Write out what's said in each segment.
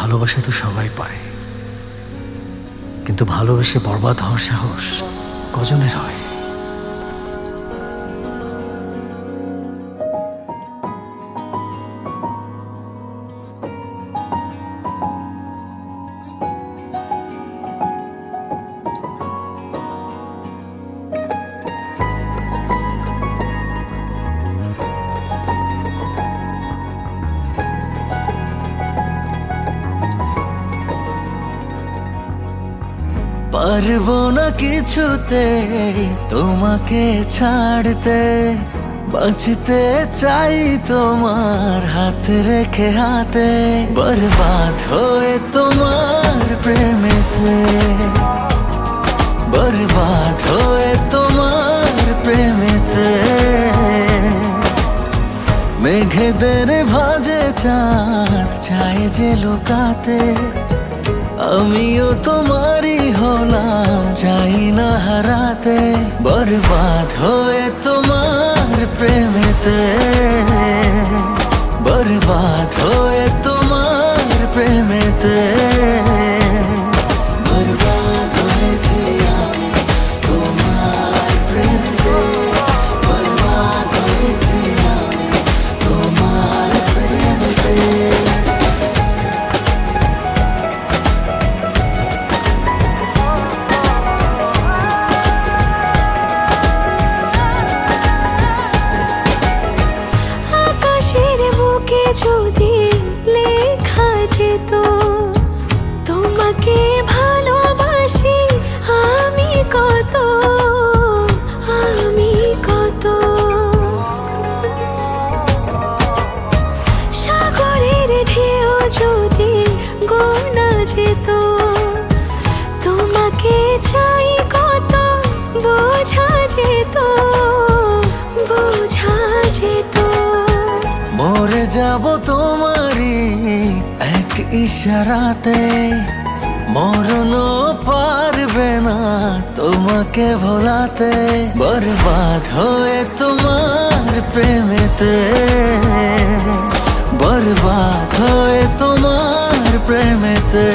ভালোবাসা তো সবাই পায়, কিন্তু ভালোবেসে বরবাদ হওয়ার সাহস কজনের হয়? পারবো না কিছুতে তোমাকে ছাড়তে, বাঁচতে চাই তোমার হাত রেখে হাতে, বরবাদ হয়ে তোমার প্রেমেতে, বরবাদ হয়ে তোমার প্রেমেতে। মেঘেদের ভাজে চাঁদ চায় যে লুকাতে, আমিও তোমারই হলাম চাই না হারাতে, বরবাদ হয়ে তোমার প্রেমেতে, বরবাদ হয়ে তোমার প্রেমেতে। বরবাদ হয়েছি আমি তোমার প্রেমেতে, বরবাদ হয়েছি আমি তোমার প্রেমেতে। যদি লেখা যেত তোমাকে ভালোবাসি আমি কত, আমি কত। সাগরের ঢেউ যদি গোনা যেত তোমাকে চাই কত, বোঝা যেত, বোঝা যেত। মরে যাব তোমারই এক ইশারাতে, মরণও পারবে না তোমাকে ভোলাতে, বরবাদ হয়ে তোমার প্রেমেতে, বরবাদ হয়ে তোমার প্রেমেতে।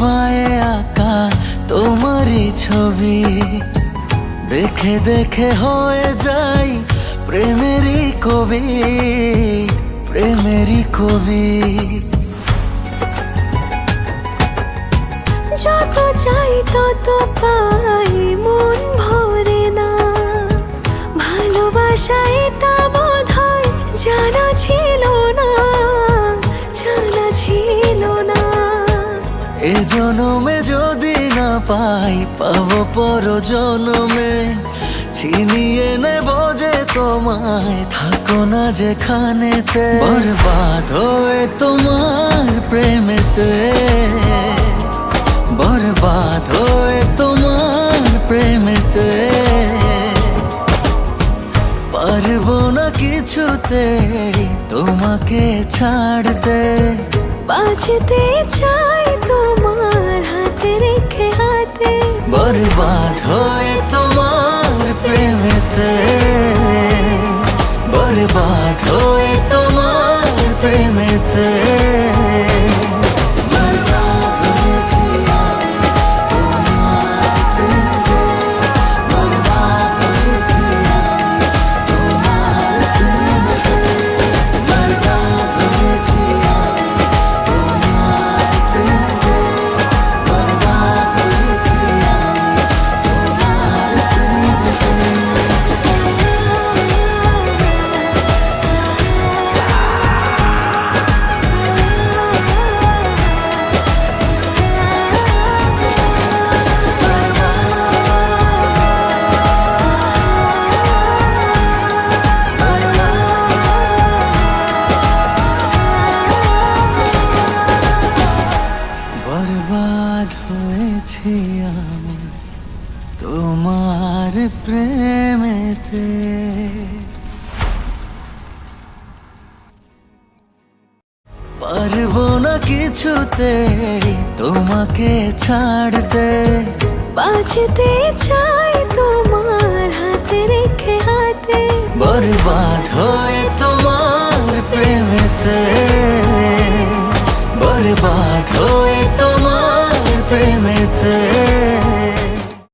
বায়ে আঁকা তোমারই ছবি দেখে দেখে হয়ে যাই প্রেমেরই কবি, প্রেমেরই কবি। যত চাই তত পাই মন ভরে না, ভালোবাসা এটা বোধহয় জানা ছিল না, জানা ছিল না। এ জনমে যদি না পাই পাবো পর জনমে, ছিনিয়ে নেব যে তোমায় থাকো না যেখানেতে, বরবাদ হয়ে তোমার প্রেমেতে, বরবাদ হয়ে তোমার প্রেমেতে। পারবো না কিছুতে তোমাকে ছাড়তে, বাঁচতে চাই তোমার হাতে রেখে হাতে, বরবাদ হয়ে তোমার প্রেমেতে, বরবাদ হয়ে তোমার প্রেমেতে। প্রেমেতে। পারবো না কিছুতে তোমাকে ছাড়তে, বাঁচতে চাই তোমার হাতে রেখে হাতে, বরবাদ হয়ে তোমার প্রেমেতে, বরবাদ হয়ে তোমার প্রেমেতে।